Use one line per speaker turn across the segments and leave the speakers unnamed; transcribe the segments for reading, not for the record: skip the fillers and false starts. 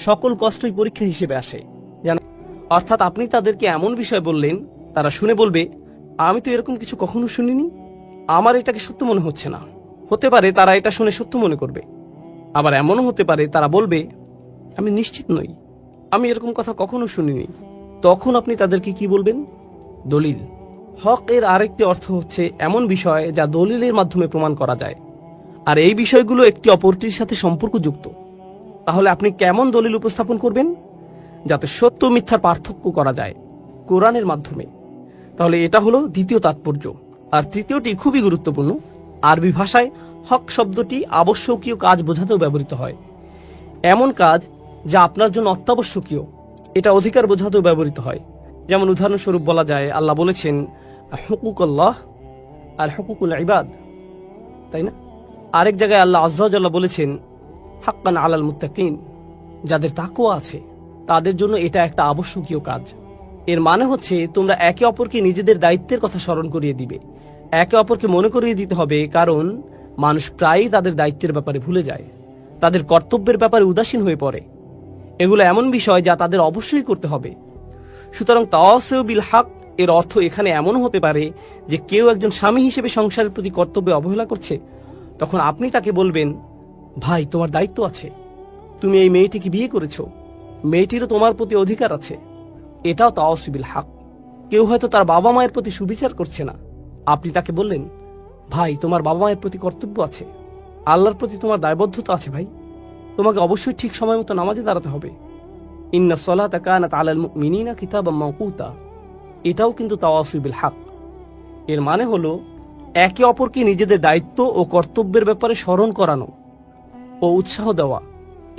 সকল কষ্টই পরীক্ষা হিসেবে আসে, অর্থাৎ আপনি তাদেরকে এমন বিষয় বললেন তারা শুনে বলবে, আমি তো এরকম কিছু কখনো শুনিনি, আমার এটাকে সত্য মনে হচ্ছে না। হতে পারে তারা এটা শুনে সত্য মনে করবে, আবার এমনও হতে পারে তারা বলবে, আমি নিশ্চিত নই, আমি এরকম কথা কখনো শুনিনি। তখন আপনি তাদেরকে কি বলবেন? দলিল। হক এর আরেকটি অর্থ হচ্ছে এমন বিষয় যা দলিলের মাধ্যমে প্রমাণ করা যায়, আর এই বিষয়গুলো একটি অপরটির সাথে সম্পর্কযুক্ত। তাহলে আপনি কেমন দলিল উপস্থাপন করবেন যাতে সত্য মিথ্যার পার্থক্য করা যায়? কোরআনের মাধ্যমে। তাহলে এটা হলো দ্বিতীয় তাৎপর্য। আর তৃতীয়টি খুবই গুরুত্বপূর্ণ। আরবি ভাষায় হক শব্দটি আবশ্যকীয় কাজ বোঝাতেও ব্যবহৃত হয়। এমন কাজ যা আপনার জন্য অত্যাবশ্যকীয়, এটা অধিকার বোঝাতেও ব্যবহৃত হয়। যেমন উদাহরণস্বরূপ বলা যায়, আল্লাহ বলেছেন হুকুকুল্লাহ আর হুকুকুল ইবাদ, তাই না? আরেক জায়গায় আল্লাহ আযজা ওয়া জাল্লা বলেছেন হাক্কান আলাল মুত্তাকিন, যাদের তাকওয়া আছে তাদের জন্য এটা একটা আবশ্যকীয় কাজ। এর মানে হচ্ছে তোমরা একে অপরকে নিজেদের দায়িত্বের কথা স্মরণ করিয়ে দিবে, একে অপরকে মনে করিয়ে দিতে হবে, কারণ মানুষ প্রায়ই তাদের দায়িত্বের ব্যাপারে ভুলে যায়, তাদের কর্তব্যের ব্যাপারে উদাসীন হয়ে পড়ে। এগুলো এমন বিষয় যা তাদের অবশ্যই করতে হবে। সুতরাং তাওয়াসিউ বিল হক এর অর্থ এখানে এমনও হতে পারে যে কেউ একজন স্বামী হিসেবে সংসারের প্রতি কর্তব্যে অবহেলা করছে, তখন আপনি তাকে বলবেন, ভাই তোমার দায়িত্ব আছে, তুমি এই মেয়েটিকে বিয়ে করেছো, মেয়েটিরও তোমার প্রতি অধিকার আছে। এটাও তাওয়াসিউ বিল হক। কেউ হয়তো তার বাবা মায়ের প্রতি সুবিচার করছে না, আপনি তাকে বললেন, ভাই তোমার বাবা মায়ের প্রতি কর্তব্য আছে, আল্লাহর প্রতি তোমার দায়বদ্ধতা আছে ভাই, তোমাকে অবশ্যই ঠিক সময় মতো নামাজে দাঁড়াতে হবে। ইন্নাস সালাতা কানাত আলাল মুমিনিনা কিতাবাম মাওকুতা, এটাও কিন্তু তাওয়াসিউ বিল হক। এর মানে হলো একে অপরকে নিজেদের দায়িত্ব ও কর্তব্যের ব্যাপারে স্মরণ করানো ও উৎসাহ দেওয়া।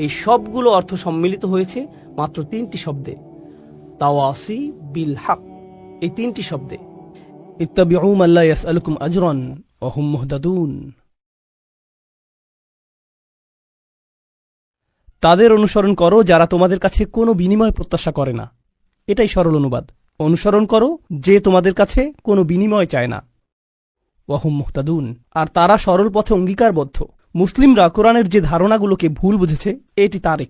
এই সবগুলো অর্থ সম্মিলিত হয়েছে মাত্র তিনটি শব্দে, তাওয়াসি বিল হক। এই তিনটি শব্দে, ইত্তাবিউ মা লা ইয়াসআলুকুম আজরান ওয়া হুম মুহতাদুন। তাদের অনুসরণ করো যারা তোমাদের কাছে কোনো বিনিময় প্রত্যাশা করে না। এটাই সরল অনুবাদ। অনুসরণ করো যে তোমাদের কাছে কোনো বিনিময় চায় না। ওয়া হুম মুহতাদুন, আর তারা সরল পথে অঙ্গীকারবদ্ধ। মুসলিমরা কোরআনের যে ধারণাগুলোকে ভুল বুঝেছে এটি তারই।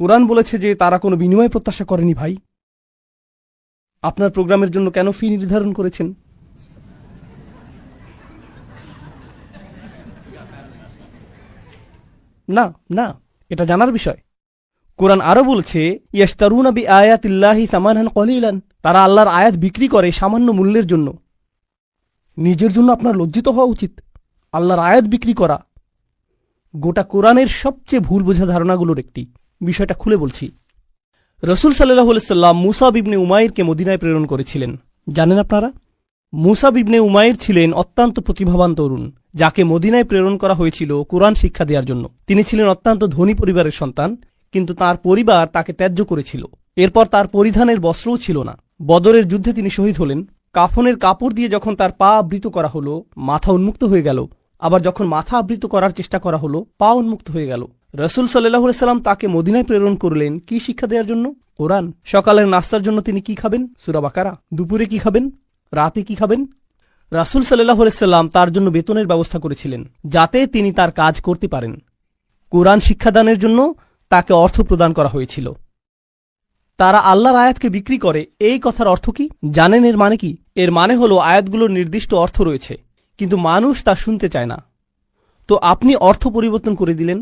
কোরআন বলেছে যে তারা কোনো বিনিময় প্রত্যাশা করেনি। ভাই, আপনার প্রোগ্রামের জন্য কেন ফি নির্ধারণ করেছেন? না না, এটা জানার বিষয়। কোরআন আরো বলছে, ইয়াশতারুনা বিআয়াতিল্লাহি সামানান কলিলান, তারা আল্লাহর আয়াত বিক্রি করে সামান্য মূল্যের জন্য। নিজের জন্য আপনার লজ্জিত হওয়া উচিত। আল্লাহর আয়াত বিক্রি করা গোটা কোরআনের সবচেয়ে ভুল বোঝা ধারণাগুলোর একটি। বিষয়টা খুলে বলছি। রসুল সাল্লাল্লাহু আলাইহি সাল্লাম মুসাব ইবনে উমাইরকে মদিনায় প্রেরণ করেছিলেন। জানেন আপনারা, মুসাব ইবনে উমাইর ছিলেন অত্যন্ত প্রতিভাবান তরুণ, যাকে মদিনায় প্রেরণ করা হয়েছিল কোরআন শিক্ষা দেওয়ার জন্য। তিনি ছিলেন অত্যন্ত ধনী পরিবারের সন্তান, কিন্তু তার পরিবার তাকে ত্যায্য করেছিল। এরপর তার পরিধানের বস্ত্রও ছিল না। বদরের যুদ্ধে তিনি শহীদ হলেন। কাফনের কাপড় দিয়ে যখন তার পা আবৃত করা হলো, মাথা উন্মুক্ত হয়ে গেল। আবার যখন মাথা আবৃত করার চেষ্টা করা হলো, পা উন্মুক্ত হয়ে গেল। রসুল সাল্লাল্লাহু আলাইহি সাল্লাম তাকে মদিনায় প্রেরণ করলেন কি শিক্ষা দেওয়ার জন্য? কোরআন। সকালের নাস্তার জন্য তিনি কি খাবেন? সূরা বাকারা। দুপুরে কি খাবেন? রাতে কি খাবেন? রাসূল সাল্লাল্লাহু আলাইহি সাল্লাম তার জন্য বেতনের ব্যবস্থা করেছিলেন, যাতে তিনি তার কাজ করতে পারেন। কোরআন শিক্ষাদানের জন্য তাকে অর্থ প্রদান করা হয়েছিল। তারা আল্লাহর আয়াতকে বিক্রি করে, এই কথার অর্থ কি জানেন? এর মানে কি? এর মানে হলো আয়াতগুলোর নির্দিষ্ট অর্থ রয়েছে, কিন্তু মানুষ তা শুনতে চায় না। তো আপনি অর্থ পরিবর্তন করে দিলেন,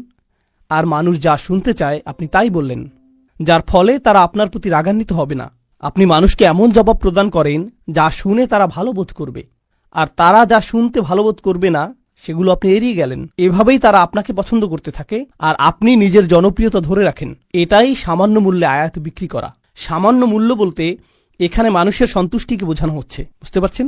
আর মানুষ যা শুনতে চায় আপনি তাই বললেন, যার ফলে তারা আপনার প্রতি রাগান্বিত হবে না। আপনি মানুষকে এমন জবাব প্রদান করেন যা শুনে তারা ভালো বোধ করবে, আর তারা যা শুনতে ভালো বোধ করবে না সেগুলো আপনি এড়িয়ে গেলেন। এভাবেই তারা আপনাকে পছন্দ করতে থাকে, আর আপনি নিজের জনপ্রিয়তা ধরে রাখেন। এটাই সামান্য মূল্যে আয়াত বিক্রি করা। সামান্য মূল্য বলতে এখানে মানুষের সন্তুষ্টিকে বোঝানো হচ্ছে। বুঝতে পারছেন?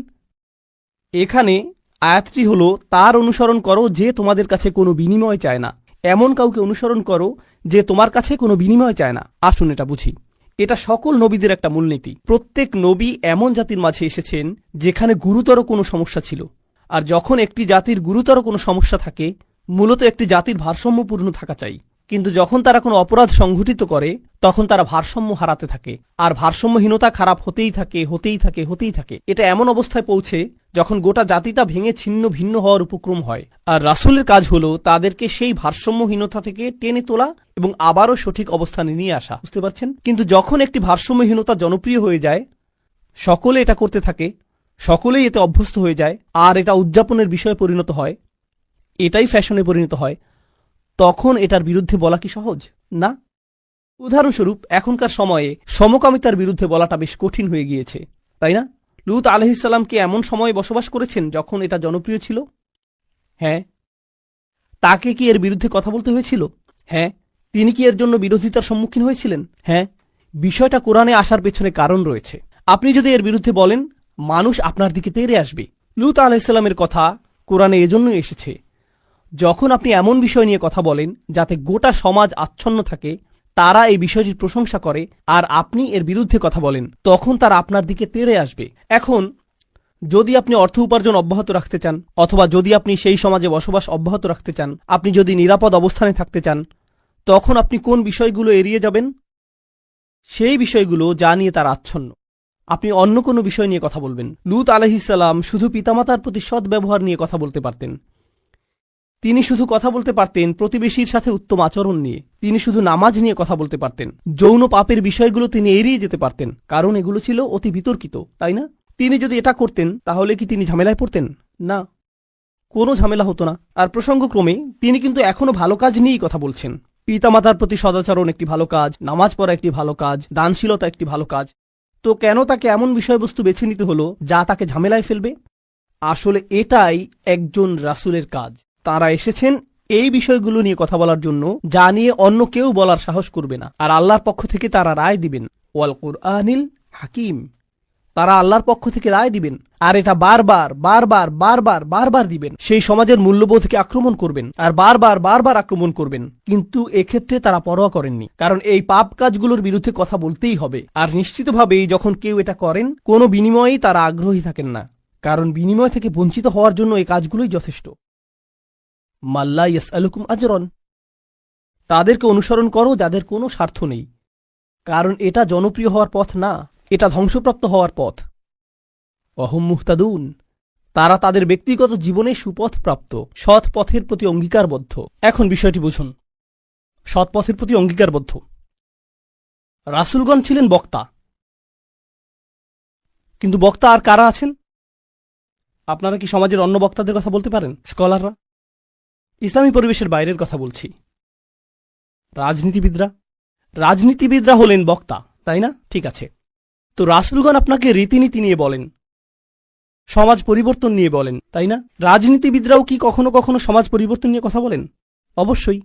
এখানে আয়াতটি হলো, তার অনুসরণ করো যে তোমাদের কাছে কোনো বিনিময় চায় না। এমন কাউকে অনুসরণ করো যে তোমার কাছে কোনো বিনিময় চায় না। আসুন এটা বুঝি। এটা সকল নবীদের একটা মূলনীতি। প্রত্যেক নবী এমন জাতির মাঝে এসেছেন যেখানে গুরুতর কোনো সমস্যা ছিল, আর যখন একটি জাতির গুরুতর কোনো সমস্যা থাকে, মূলত একটি জাতির ভারসাম্যপূর্ণ থাকা চাই। কিন্তু যখন তারা কোনো অপরাধ সংঘটিত করে তখন তারা ভারসাম্য হারাতে থাকে, আর ভারসাম্যহীনতা খারাপ হতেই থাকে হতেই থাকে হতেই থাকে। এটা এমন অবস্থায় পৌঁছে যখন গোটা জাতিটা ভেঙে ছিন্ন ভিন্ন হওয়ার উপক্রম হয়। আর রাসূলের কাজ হলো তাদেরকে সেই ভারসাম্যহীনতা থেকে টেনে তোলা এবং আবারও সঠিক অবস্থানে নিয়ে আসা। বুঝতে পারছেন? কিন্তু যখন একটি ভারসাম্যহীনতা জনপ্রিয় হয়ে যায়, সকলে এটা করতে থাকে, সকলেই এতে অভ্যস্ত হয়ে যায়, আর এটা উদযাপনের বিষয়ে পরিণত হয়, এটাই ফ্যাশনে পরিণত হয়, তখন এটার বিরুদ্ধে বলা কি সহজ? না। উদাহরণস্বরূপ এখনকার সময়ে সমকামিতার বিরুদ্ধে বলাটা বেশ কঠিন হয়ে গিয়েছে, তাই না? লূত আলাইহিস সালাম কি এমন সময়ে বসবাস করেছেন যখন এটা জনপ্রিয় ছিল? হ্যাঁ। তাকে কি এর বিরুদ্ধে কথা বলতে হয়েছিল? হ্যাঁ। তিনি কি এর জন্য বিরোধিতার সম্মুখীন হয়েছিলেন? হ্যাঁ। বিষয়টা কোরআনে আসার পেছনে কারণ রয়েছে। আপনি যদি এর বিরুদ্ধে বলেন, মানুষ আপনার দিকে তেড়ে আসবে। লূত আলাইহিস সালামের কথা কোরআনে এজন্যই এসেছে, যখন আপনি এমন বিষয় নিয়ে কথা বলেন যাতে গোটা সমাজ আচ্ছন্ন থাকে, তারা এই বিষয়টির প্রশংসা করে, আর আপনি এর বিরুদ্ধে কথা বলেন, তখন তারা আপনার দিকে তেড়ে আসবে। এখন যদি আপনি অর্থ উপার্জন অব্যাহত রাখতে চান, অথবা যদি আপনি সেই সমাজে বসবাস অব্যাহত রাখতে চান, আপনি যদি নিরাপদ অবস্থানে থাকতে চান, তখন আপনি কোন বিষয়গুলো এড়িয়ে যাবেন? সেই বিষয়গুলো যা নিয়ে তারা আচ্ছন্ন। আপনি অন্য কোনো বিষয় নিয়ে কথা বলবেন। লূত আলাইহিস সালাম শুধু পিতামাতার প্রতি সৎ ব্যবহার নিয়ে কথা বলতে পারতেন। তিনি শুধু কথা বলতে পারতেন প্রতিবেশীর সাথে উত্তম আচরণ নিয়ে। তিনি শুধু নামাজ নিয়ে কথা বলতে পারতেন। যৌন পাপের বিষয়গুলো তিনি এড়িয়ে যেতে পারতেন, কারণ এগুলো ছিল অতি বিতর্কিত, তাই না? তিনি যদি এটা করতেন তাহলে কি তিনি ঝামেলায় পড়তেন? না, কোনো ঝামেলা হতো না। আর প্রসঙ্গক্রমে তিনি কিন্তু এখনো ভালো কাজ নিয়েই কথা বলছেন। পিতামাতার প্রতি সদাচরণ একটি ভালো কাজ, নামাজ পড়া একটি ভালো কাজ, দানশীলতা একটি ভালো কাজ। তো কেন তাকে এমন বিষয়বস্তু বেছে নিতে হলো যা তাকে ঝামেলায় ফেলবে? আসলে এটাই একজন রাসূলের কাজ। তারা এসেছেন এই বিষয়গুলো নিয়ে কথা বলার জন্য যা নিয়ে অন্য কেউ বলার সাহস করবে না, আর আল্লাহর পক্ষ থেকে তারা রায় দিবেন। ওয়াল কুরআনিল হাকিম। তারা আল্লাহর পক্ষ থেকে রায় দিবেন, আর এটা বারবার বারবার বারবার বারবার দিবেন। সেই সমাজের মূল্যবোধকে আক্রমণ করবেন, আর বারবার বারবার আক্রমণ করবেন। কিন্তু এক্ষেত্রে তারা পরোয়া করেননি, কারণ এই পাপ কাজগুলোর বিরুদ্ধে কথা বলতেই হবে। আর নিশ্চিতভাবেই যখন কেউ এটা করেন, কোনো বিনিময়েই তারা আগ্রহী থাকেন না, কারণ বিনিময় থেকে বঞ্চিত হওয়ার জন্য এই কাজগুলোই যথেষ্ট। মাল্লা ইয়াসআলুকুম আজরান। তাদেরকে অনুসরণ করো যাদের কোনো স্বার্থ নেই, কারণ এটা জনপ্রিয় হওয়ার পথ না, এটা ধ্বংসপ্রাপ্ত হওয়ার পথ। ওয়াহুম মুহতাদুন। তারা তাদের ব্যক্তিগত জীবনে সুপথ প্রাপ্ত, সৎ পথের প্রতি অঙ্গীকারবদ্ধ। এখন বিষয়টি বুঝুন, সৎ পথের প্রতি অঙ্গীকারবদ্ধ। রাসূলগণ ছিলেন বক্তা, কিন্তু বক্তা আর কারা আছেন? আপনারা কি সমাজের অন্য বক্তাদের কথা বলতে পারেন? স্কলাররা? ইসলামী পরিবেশের বাইরের কথা বলছি। রাজনীতিবিদরা হলেন বক্তা, তাই না? ঠিক আছে। তো রাসূলগণ আপনাকে রীতিনীতি নিয়ে বলেন, সমাজ পরিবর্তন নিয়ে বলেন, তাই না? রাজনীতিবিদরাও কি কখনো কখনো সমাজ পরিবর্তন নিয়ে কথা বলেন? অবশ্যই।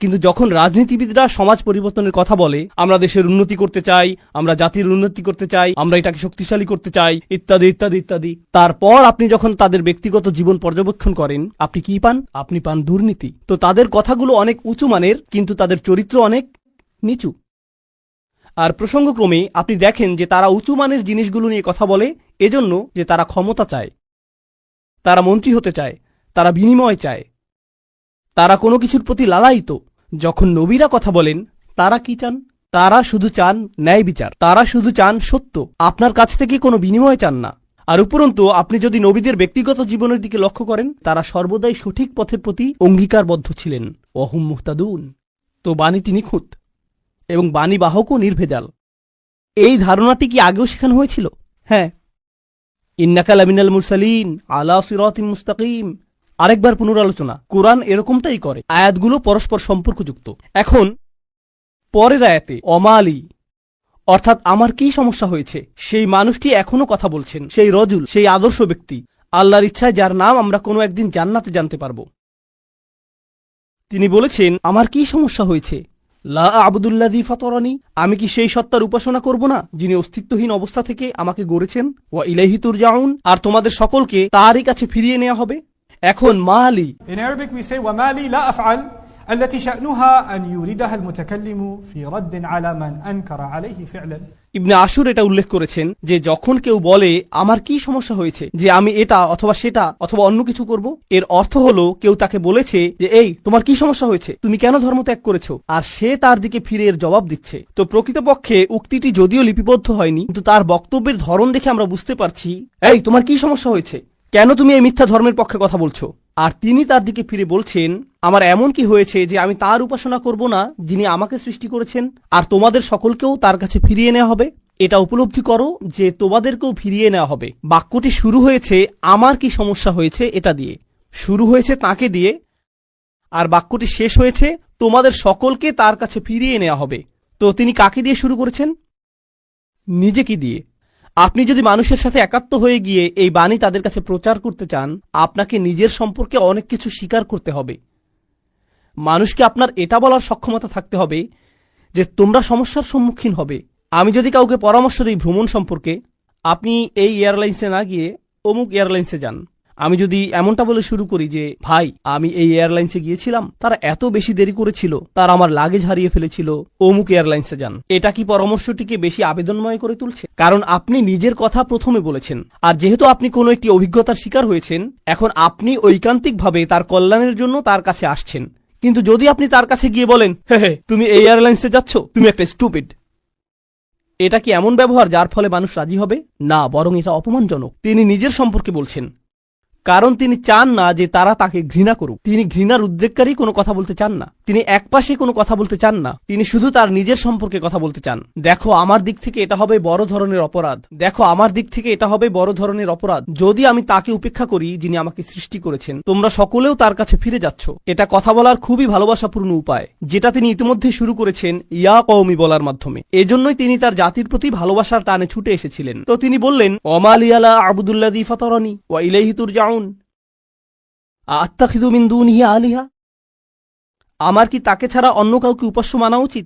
কিন্তু যখন রাজনীতিবিদরা সমাজ পরিবর্তনের কথা বলে, আমরা দেশের উন্নতি করতে চাই, আমরা জাতির উন্নতি করতে চাই, আমরা এটাকে শক্তিশালী করতে চাই, ইত্যাদি ইত্যাদি ইত্যাদি, তারপর আপনি যখন তাদের ব্যক্তিগত জীবন পর্যবেক্ষণ করেন, আপনি কি পান? আপনি পান দুর্নীতি। তো তাদের কথাগুলো অনেক উঁচু মানের, কিন্তু তাদের চরিত্র অনেক নিচু। আর প্রসঙ্গক্রমে আপনি দেখেন যে তারা উঁচু মানের জিনিসগুলো নিয়ে কথা বলে এজন্য যে তারা ক্ষমতা চায়, তারা মন্ত্রী হতে চায়, তারা বিনিময় চায়, তারা কোনো কিছুর প্রতি লালায়িত। যখন নবীরা কথা বলেন, তারা কি চান? তারা শুধু চান ন্যায় বিচার, তারা শুধু চান সত্য, আপনার কাছ থেকে কোনো বিনিময় চান না। আর উপরন্তু আপনি যদি নবীদের ব্যক্তিগত জীবনের দিকে লক্ষ্য করেন, তারা সর্বদাই সঠিক পথের প্রতি অঙ্গীকারবদ্ধ ছিলেন। ওয়াহুম মুহতাদুন। তো বাণীটি নিখুঁত এবং বাণীবাহকও নির্ভেজাল। এই ধারণাটি কি আগেও শেখানো হয়েছিল? হ্যাঁ। ইন্নাকা লামিনাল মুরসালিন আলা সিরাতিম মুস্তাকিম। আরেকবার পুনরালোচনা। কোরআন এরকমটাই করে, আয়াতগুলো পরস্পর সম্পর্কযুক্ত। এখন পরের আয়াতে অমালি, অর্থাৎ আমার কি সমস্যা হয়েছে, সেই মানুষটি এখনো কথা বলছেন, সেই রজুল, সেই আদর্শ ব্যক্তি, আল্লাহর ইচ্ছায় যার নাম আমরা কোনো একদিন জান্নাতে জানতে পারব। তিনি বলেছেন, আমার কি সমস্যা হয়েছে? লা আবুদুল্লাযী ফাতারানি। আমি কি সেই সত্তার উপাসনা করব না যিনি অস্তিত্বহীন অবস্থা থেকে আমাকে গড়েছেন? ওয়া ইলাইহি তুরজাউন। আর তোমাদের সকলকে তারই কাছে ফিরিয়ে নেওয়া হবে। এখন মালি,
In Arabic we say وَمَالِي لا أفعل. التي شأنها أن يوردها المتكلم في رد على من أنكر عليه فعلا.
ইবনে আশুর এটা উল্লেখ করেছেন যে যখন কেউ বলে আমার কি সমস্যা হয়েছে যে আমি এটা অথবা সেটা অথবা অন্য কিছু করব, এর অর্থ হলো কেউ তাকে বলেছে যে এই তোমার কি সমস্যা হয়েছে, তুমি কেন ধর্ম ত্যাগ করেছো, আর সে তার দিকে ফিরে এর জবাব দিচ্ছে। তো প্রকৃতপক্ষে উক্তিটি যদিও লিপিবদ্ধ হয়নি, কিন্তু তার বক্তব্যের ধরন দেখে আমরা বুঝতে পারছি এই তোমার কি সমস্যা হয়েছে, কেন তুমি এই মিথ্যা ধর্মের পক্ষে কথা বলছো। আর তিনি তার দিকে ফিরে বলছেন আমার এমন কি হয়েছে যে আমি তার উপাসনা করব না যিনি আমাকে সৃষ্টি করেছেন, আর তোমাদের সকলকেও তার কাছে ফিরিয়ে নেওয়া হবে। এটা উপলব্ধি করো যে তোমাদেরকেও ফিরিয়ে নেওয়া হবে। বাক্যটি শুরু হয়েছে আমার কি সমস্যা হয়েছে এটা দিয়ে, শুরু হয়েছে তাকে দিয়ে, আর বাক্যটি শেষ হয়েছে তোমাদের সকলকে তার কাছে ফিরিয়ে নেওয়া হবে। তো তিনি কাকে দিয়ে শুরু করেছেন? নিজেকে দিয়ে। আপনি যদি মানুষের সাথে একাত্ম হয়ে গিয়ে এই বাণী তাদের কাছে প্রচার করতে চান, আপনাকে নিজের সম্পর্কে অনেক কিছু স্বীকার করতে হবে। মানুষকে আপনার এটা বলার সক্ষমতা থাকতে হবে যে তোমরা সমস্যার সম্মুখীন হবে। আমি যদি কাউকে পরামর্শ দিই ভ্রমণ সম্পর্কে, আপনি এই এয়ারলাইন্সে না গিয়ে অমুক এয়ারলাইন্সে যান। আমি যদি এমনটা বলে শুরু করি যে ভাই আমি এই এয়ারলাইন্সে গিয়েছিলাম, তারা এত বেশি দেরি করেছিল, তারা আমার লাগেজ হারিয়ে ফেলেছিল, অমুক এয়ারলাইন্সে যান, এটা কি পরামর্শটিকে বেশি আবেদনময় করে তুলছে? কারণ আপনি নিজের কথা প্রথমে বলেছেন, আর যেহেতু আপনি কোনো একটি অভিজ্ঞতার শিকার হয়েছেন, এখন আপনি ঐকান্তিকভাবে তার কল্যাণের জন্য তার কাছে আসছেন। কিন্তু যদি আপনি তার কাছে গিয়ে বলেন হে তুমি এই এয়ারলাইন্সে যাচ্ছ, তুমি একটা স্টুপিড, এটা কি এমন ব্যবহার যার ফলে মানুষ রাজি হবে? না, বরং এটা অপমানজনক। তিনি নিজের সম্পর্কে বলছেন, কারণ তিনি চান না যে তারা তাকে ঘৃণা করুক। তিনি ঘৃণার উদ্রেককারী কোনো কথা বলতে চান না, তিনি একপাশে কোনো কথা বলতে চান না, তিনি শুধু তার নিজের সম্পর্কে কথা বলতে চান। দেখো আমার দিক থেকে এটা হবে বড় ধরনের অপরাধ, দেখো আমার দিক থেকে এটা হবে বড় ধরনের অপরাধ যদি আমি তাকে উপেক্ষা করি যিনি আমাকে সৃষ্টি করেছেন। তোমরা সকলেও তার কাছে ফিরে যাচ্ছ। এটা কথা বলার খুবই ভালোবাসাপূর্ণ উপায়, যেটা তিনি ইতিমধ্যে শুরু করেছেন ইয়া কওমি বলার মাধ্যমে। এজন্যই তিনি তার জাতির প্রতি ভালোবাসার টানে ছুটে এসেছিলেন। তো তিনি বললেন ওমালিয়ালা আবুদুল্লাযী ফাতারানি ওয়া ইলাইহি তুরজাউন আত্তাখিযু মিন দুনিহি আলিহা, আমার কি তাকে ছাড়া অন্য কাউকে উপাস্য মানা উচিত?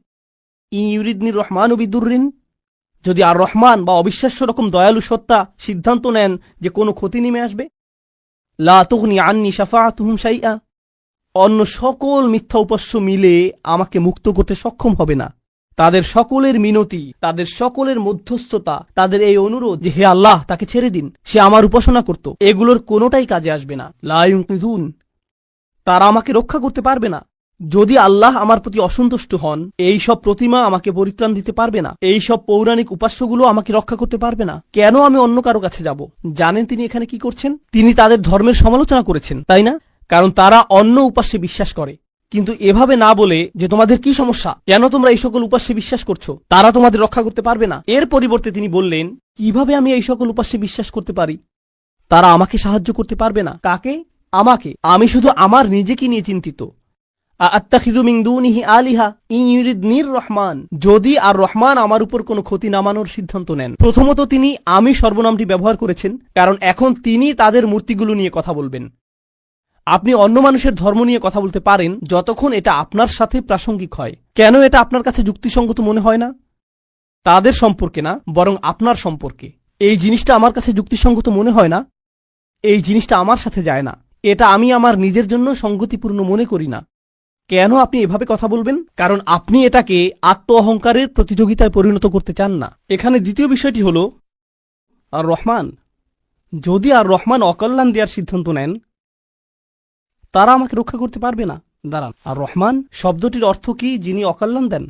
ইউরিদনির রহমানু বিদুররিন, যদি আর রহমান বা অবিশ্বাস্য রকম দয়ালু সত্তা সিদ্ধান্ত নেন যে কোনো ক্ষতি নেমে আসবে, লা তুগনি আন্নি শাফাআতুহুম শাইআ, অন্য সকল মিথ্যা উপাস্য মিলে আমাকে মুক্ত করতে সক্ষম হবে না। তাদের সকলের মিনতি, তাদের সকলের মধ্যস্থতা, তাদের এই অনুরোধ যে হে আল্লাহ তাকে ছেড়ে দিন, সে আমার উপাসনা করত, এগুলোর কোনোটাই কাজে আসবে না। লা ইউনকিযুন, তারা আমাকে রক্ষা করতে পারবে না। যদি আল্লাহ আমার প্রতি অসন্তুষ্ট হন, এই সব প্রতিমা আমাকে পরিত্রাণ দিতে পারবে না, এই সব পৌরাণিক উপাস্যগুলো আমাকে রক্ষা করতে পারবে না। কেন আমি অন্য কারো কাছে যাব? জানেন তিনি এখানে কি করছেন? তিনি তাদের ধর্মের সমালোচনা করেছেন, তাই না? কারণ তারা অন্য উপাস্যে বিশ্বাস করে। কিন্তু এভাবে না বলে যে তোমাদের কি সমস্যা, কেন তোমরা এই সকল উপাস্যে বিশ্বাস করছো, তারা তোমাদের রক্ষা করতে পারবে না, এর পরিবর্তে তিনি বললেন কিভাবে আমি এই সকল উপাস্যে বিশ্বাস করতে পারি? তারা আমাকে সাহায্য করতে পারবে না। কাকে? আমাকে। আমি শুধু আমার নিজেকে নিয়ে চিন্তিত। আত্তাখিযু মিন দুনিহি আলিহা ইন ইউরিদনির রহমান, যদি আর রহমান আমার উপর কোনো ক্ষতি নামানোর সিদ্ধান্ত নেন। প্রথমত তিনি আমি সর্বনামটি ব্যবহার করেছেন, কারণ এখন তিনি তাদের মূর্তিগুলো নিয়ে কথা বলবেন। আপনি অন্য মানুষের ধর্ম নিয়ে কথা বলতে পারেন যতক্ষণ এটা আপনার সাথে প্রাসঙ্গিক হয়। কেন এটা আপনার কাছে যুক্তিসঙ্গত মনে হয় না? তাদের সম্পর্কে না, বরং আপনার সম্পর্কে। এই জিনিসটা আমার কাছে যুক্তিসঙ্গত মনে হয় না, এই জিনিসটা আমার সাথে যায় না, এটা আমি আমার নিজের জন্য সঙ্গতিপূর্ণ মনে করি না। কেন আপনি এভাবে কথা বলবেন? কারণ আপনি এটাকে আত্ম অহংকারের প্রতিযোগিতায় পরিণত করতে চান না। এখানে দ্বিতীয় বিষয়টি হল আর রহমান, যদি আর রহমান অকল্যাণ দেওয়ার সিদ্ধান্ত নেন, তারা আমাকে রক্ষা করতে পারবে না। দাঁড়ান, আর রহমান শব্দটির অর্থ কি? যিনি অকল্যাণ দেন।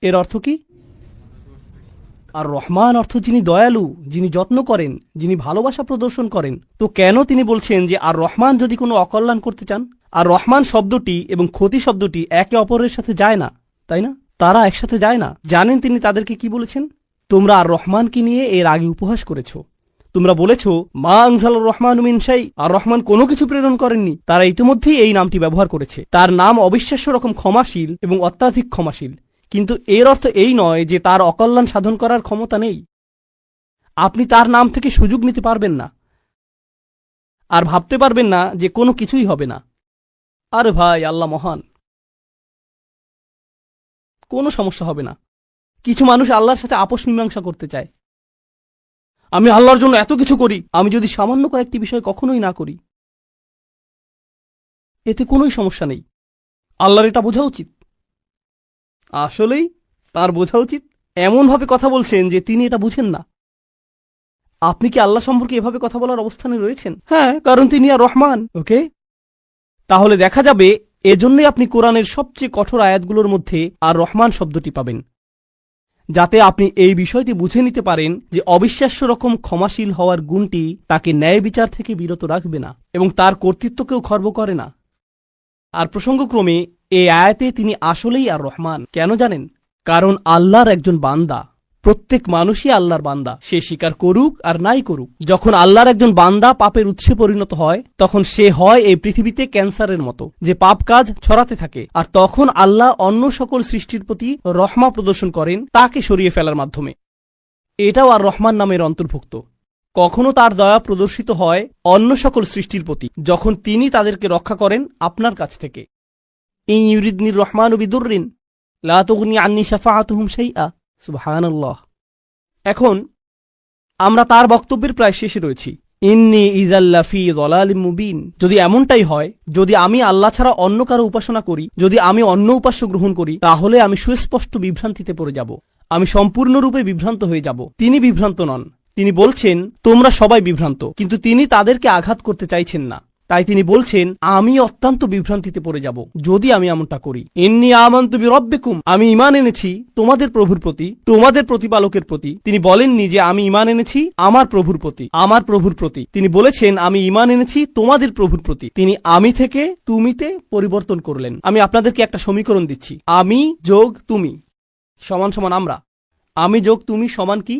এর অর্থ কি? আর রহমান অর্থ যিনি দয়ালু, যিনি যত্ন করেন, যিনি ভালোবাসা প্রদর্শন করেন। তো কেন তিনি বলছেন যে আর রহমান যদি কোনো অকল্যাণ করতে চান? আর রহমান শব্দটি এবং ক্ষতি শব্দটি একে অপরের সাথে যায় না, তাই না? তারা একসাথে যায় না। জানেন তিনি তাদেরকে কি বলেছেন? তোমরা আর রহমানকে নিয়ে এর আগে উপহাস করেছ। তোমরা বলেছ মা আনজালার রহমান মিন শাই, আর রহমান কোনো কিছু প্রেরণ করেননি। তারা ইতিমধ্যেই এই নামটি ব্যবহার করেছে। তার নাম অবিশ্বাস্য রকম ক্ষমাশীল এবং অত্যাধিক ক্ষমাশীল, কিন্তু এর অর্থ এই নয় যে তার অকল্যাণ সাধন করার ক্ষমতা নেই। আপনি তার নাম থেকে সুযোগ নিতে পারবেন না, আর ভাবতে পারবেন না যে কোনো কিছুই হবে না। আরে ভাই, আল্লাহ মহান, কোনো সমস্যা হবে না। কিছু মানুষ আল্লাহর সাথে আপোষ মীমাংসা করতে চায়। আমি আল্লাহর জন্য এত কিছু করি, আমি যদি সামান্য কয়েকটি বিষয় কখনোই না করি, এতে কোনোই সমস্যা নেই। আল্লাহর এটা বোঝা উচিত। আসলেই তার বোঝা উচিত। এমনভাবে কথা বলছেন যে তিনি এটা বুঝেন না। আপনি কি আল্লাহ সম্পর্কে এভাবে কথা বলার অবস্থানে রয়েছেন? হ্যাঁ, কারণ তিনি আর রহমান। ওকে, তাহলে দেখা যাবে এজন্যই আপনি কোরআনের সবচেয়ে কঠোর আয়াতগুলোর মধ্যে আর রহমান শব্দটি পাবেন, যাতে আপনি এই বিষয়টি বুঝে নিতে পারেন যে অবিশ্বাস্য রকম ক্ষমাশীল হওয়ার গুণটি তাকে ন্যায় বিচার থেকে বিরত রাখবে না এবং তার কর্তৃত্বকেও খর্ব করে না। আর প্রসঙ্গক্রমে এই আয়াতে তিনি আসলেই আর রহমান। কেন জানেন? কারণ আল্লাহর একজন বান্দা, প্রত্যেক মানুষই আল্লাহর বান্দা, সে স্বীকার করুক আর নাই করুক। যখন আল্লাহর একজন বান্দা পাপের উৎসে পরিণত হয়, তখন সে হয় এই পৃথিবীতে ক্যান্সারের মতো, যে পাপ কাজ ছড়াতে থাকে। আর তখন আল্লাহ অন্য সকল সৃষ্টির প্রতি রহমা প্রদর্শন করেন তাকে সরিয়ে ফেলার মাধ্যমে। এটাও আর রহমান নামের অন্তর্ভুক্ত। কখনো তার দয়া প্রদর্শিত হয় অন্য সকল সৃষ্টির প্রতি, যখন তিনি তাদেরকে রক্ষা করেন আপনার কাছ থেকে। ইন ইউরিদনির রহমানু বিদুররিন লা তুগনি আন্নি শাফাআতুহুম শাইআ। সুবহানাল্লাহ। এখন আমরা তার বক্তব্যের প্রায় শেষে রয়েছি। ইন্নী ইযাল্লা ফী যালালিম মুবিন। যদি এমনটাই হয়, যদি আমি আল্লাহ ছাড়া অন্য কারো উপাসনা করি, যদি আমি অন্য উপাস্য গ্রহণ করি, তাহলে আমি সুস্পষ্ট বিভ্রান্তিতে পড়ে যাব, আমি সম্পূর্ণরূপে বিভ্রান্ত হয়ে যাব। তিনি বিভ্রান্ত নন, তিনি বলছেন তোমরা সবাই বিভ্রান্ত, কিন্তু তিনি তাদেরকে আঘাত করতে চাইছেন না। তাই তিনি বলছেন আমি অত্যন্ত বিভ্রান্তিতে পড়ে যাব যদি আমি এমনটা করি। ইন্নী আমানতু বিরব্বিকুম, আমি ঈমান এনেছি তোমাদের প্রভুর প্রতি, তোমাদের প্রতিপালকের প্রতি। তিনি বলেননি যে আমি ঈমান এনেছি আমার প্রভুর প্রতি, আমার প্রভুর প্রতি। তিনি বলেছেন আমি ঈমান এনেছি তোমাদের প্রভুর প্রতি। তিনি আমি থেকে তুমিতে পরিবর্তন করলেন। আমি আপনাদেরকে একটা সমীকরণ দিচ্ছি। আমি যোগ তুমি সমান সমান আমরা। আমি যোগ তুমি সমান কি?